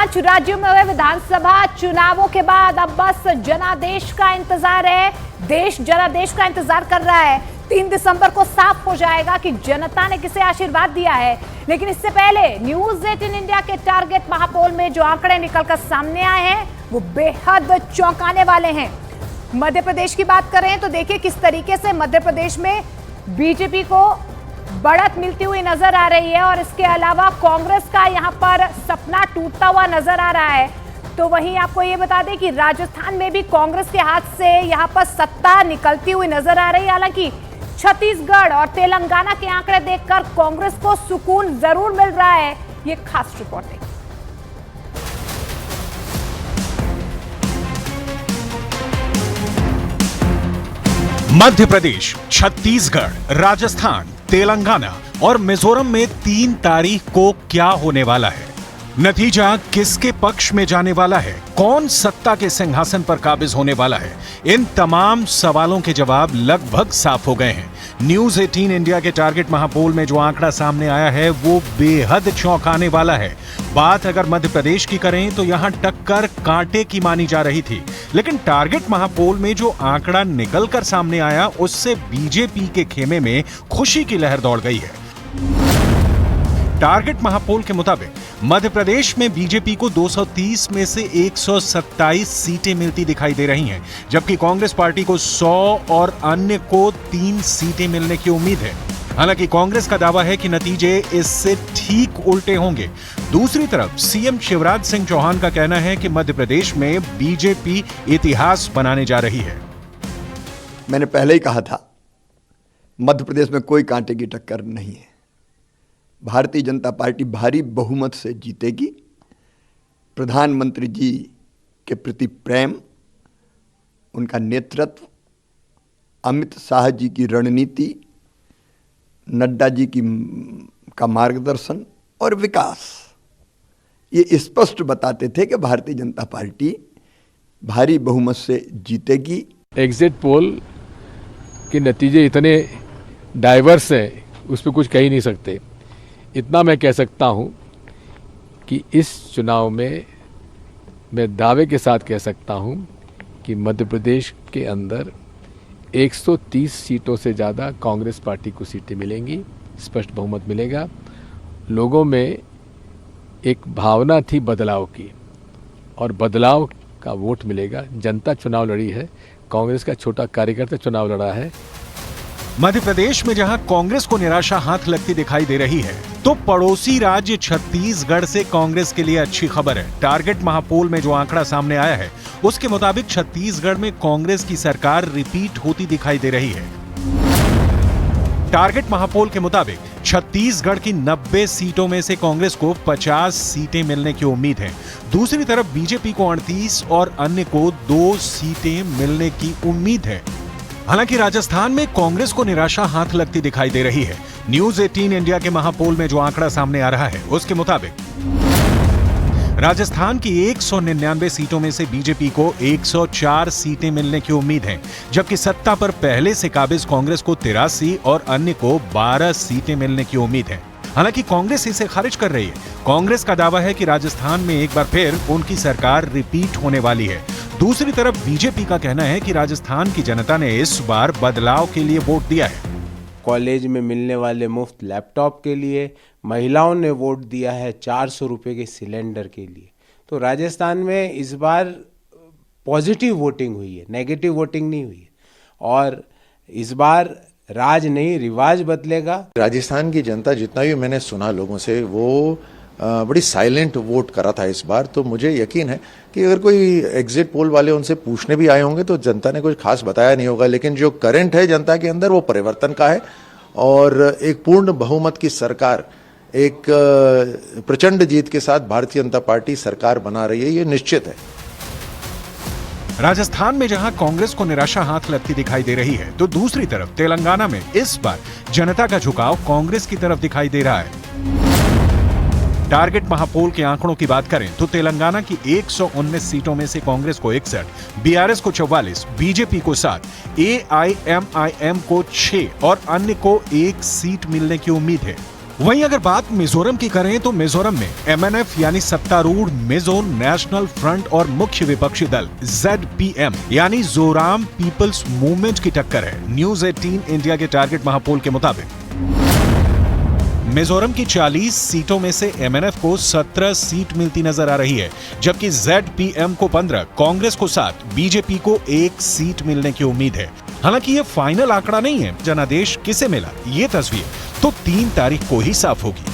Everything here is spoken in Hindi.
पांच राज्यों में हुए विधानसभा चुनावों के बाद अब बस जनादेश का इंतजार है। देश जनादेश का इंतजार कर रहा है। 3 दिसंबर को साफ हो जाएगा कि जनता ने किसे आशीर्वाद दिया है। लेकिन इससे पहले न्यूज 18 इंडिया के टारगेट महापोल में जो आंकड़े निकलकर सामने आए हैं वो बेहद चौंकाने वाले हैं। मध्य प्रदेश की बात करें तो देखिए किस तरीके से मध्य प्रदेश में बीजेपी को बढ़त मिलती हुई नजर आ रही है और इसके अलावा कांग्रेस का यहां पर सपना टूटता हुआ नजर आ रहा है। तो वहीं आपको ये बता दें कि राजस्थान में भी कांग्रेस के हाथ से यहां पर सत्ता निकलती हुई नजर आ रही है। हालांकि छत्तीसगढ़ और तेलंगाना के आंकड़े देखकर कांग्रेस को सुकून जरूर मिल रहा है। ये खास रिपोर्ट है। मध्य प्रदेश, छत्तीसगढ़, राजस्थान, तेलंगाना और मिजोरम में 3 तारीख को क्या होने वाला है? नतीजा किसके पक्ष में जाने वाला है? कौन सत्ता के सिंहासन पर काबिज होने वाला है? इन तमाम सवालों के जवाब लगभग साफ हो गए हैं। न्यूज 18 इंडिया के टारगेट महापोल में जो आंकड़ा सामने आया है वो बेहद चौंकाने वाला है। बात अगर मध्य प्रदेश की करें तो यहां टक्कर कांटे की मानी जा रही थी, लेकिन टारगेट महापोल में जो आंकड़ा निकलकर सामने आया उससे बीजेपी के खेमे में खुशी की लहर दौड़ गई है। टारगेट महापोल के मुताबिक मध्य प्रदेश में बीजेपी को 230 में से 127 सीटें मिलती दिखाई दे रही हैं, जबकि कांग्रेस पार्टी को 100 और अन्य को 3 सीटें मिलने की उम्मीद है। हालांकि कांग्रेस का दावा है कि नतीजे इससे ठीक उल्टे होंगे। दूसरी तरफ सीएम शिवराज सिंह चौहान का कहना है कि मध्य प्रदेश में बीजेपी इतिहास बनाने जा रही है। मैंने पहले ही कहा था मध्य प्रदेश में कोई कांटे की टक्कर नहीं है। भारतीय जनता पार्टी भारी बहुमत से जीतेगी। प्रधानमंत्री जी के प्रति प्रेम, उनका नेतृत्व, अमित शाह जी की रणनीति, नड्डा जी का मार्गदर्शन और विकास, ये स्पष्ट बताते थे कि भारतीय जनता पार्टी भारी बहुमत से जीतेगी। एग्जिट पोल के नतीजे इतने डाइवर्स हैं, उस पर कुछ कह ही नहीं सकते। इतना मैं कह सकता हूं कि इस चुनाव में मैं दावे के साथ कह सकता हूं कि मध्य प्रदेश के अंदर 130 सीटों से ज़्यादा कांग्रेस पार्टी को सीटें मिलेंगी, स्पष्ट बहुमत मिलेगा। लोगों में एक भावना थी बदलाव की और बदलाव का वोट मिलेगा। जनता चुनाव लड़ी है, कांग्रेस का छोटा कार्यकर्ता चुनाव लड़ा है। मध्य प्रदेश में जहां कांग्रेस को निराशा हाथ लगती दिखाई दे रही है, तो पड़ोसी राज्य छत्तीसगढ़ से कांग्रेस के लिए अच्छी खबर है। टारगेट महापोल में जो आंकड़ा सामने आया है उसके मुताबिक छत्तीसगढ़ में कांग्रेस की सरकार रिपीट होती दिखाई दे रही है। टारगेट महापोल के मुताबिक छत्तीसगढ़ की 90 सीटों में से कांग्रेस को 50 सीटें मिलने की उम्मीद है। दूसरी तरफ बीजेपी को 38 और अन्य को 2 सीटें मिलने की उम्मीद है। हालांकि राजस्थान में कांग्रेस को निराशा हाथ लगती दिखाई दे रही है। न्यूज 18 इंडिया के महापोल में जो आंकड़ा सामने आ रहा है उसके मुताबिक राजस्थान की 199 सीटों में से बीजेपी को 104 सीटें मिलने की उम्मीद है, जबकि सत्ता पर पहले से काबिज कांग्रेस को 83 और अन्य को 12 सीटें मिलने की उम्मीद है। हालांकि कांग्रेस इसे खारिज कर रही है। कांग्रेस का दावा है कि राजस्थान में एक बार फिर उनकी सरकार रिपीट होने वाली है। दूसरी तरफ बीजेपी का कहना है कि राजस्थान की जनता ने इस बार बदलाव के लिए वोट दिया है। कॉलेज में मिलने वाले मुफ्त लैपटॉप के लिए, महिलाओं ने वोट दिया है 400 रुपये के सिलेंडर के लिए। तो राजस्थान में इस बार पॉजिटिव वोटिंग हुई है, नेगेटिव वोटिंग नहीं हुई है। और इस बार राज नहीं रिवाज बदलेगा। राजस्थान की जनता, जितना भी मैंने सुना लोगों से, वो बड़ी साइलेंट वोट करा था इस बार। तो मुझे यकीन है कि अगर कोई एग्जिट पोल वाले उनसे पूछने भी आए होंगे तो जनता ने कुछ खास बताया नहीं होगा, लेकिन जो करंट है जनता के अंदर वो परिवर्तन का है और एक पूर्ण बहुमत की सरकार, एक प्रचंड जीत के साथ भारतीय जनता पार्टी सरकार बना रही है, ये निश्चित है। राजस्थान में जहां कांग्रेस को निराशा हाथ लगती दिखाई दे रही है, तो दूसरी तरफ तेलंगाना में इस बार जनता का झुकाव कांग्रेस की तरफ दिखाई दे रहा है। टारगेट महापोल के आंकड़ों की बात करें तो तेलंगाना की 119 सीटों में से कांग्रेस को 61, बीआरएस को 44, बीजेपी को 7, एआईएमआईएम को 6 और अन्य को 1 सीट मिलने की उम्मीद है। वहीं अगर बात मिजोरम की करें तो मिजोरम में MNF यानी सत्तारूढ़ मिजो नेशनल फ्रंट और मुख्य विपक्षी दल ZPM यानी जोराम पीपल्स मूवमेंट की टक्कर है। न्यूज 18 इंडिया के टारगेट महापोल के मुताबिक मिजोरम की 40 सीटों में से MNF को 17 सीट मिलती नजर आ रही है, जबकि ZPM को 15, कांग्रेस को 7, बीजेपी को 1 सीट मिलने की उम्मीद है। हालांकि ये फाइनल आंकड़ा नहीं है। जनादेश किसे मिला, ये तस्वीर तो 3 तारीख को ही साफ होगी।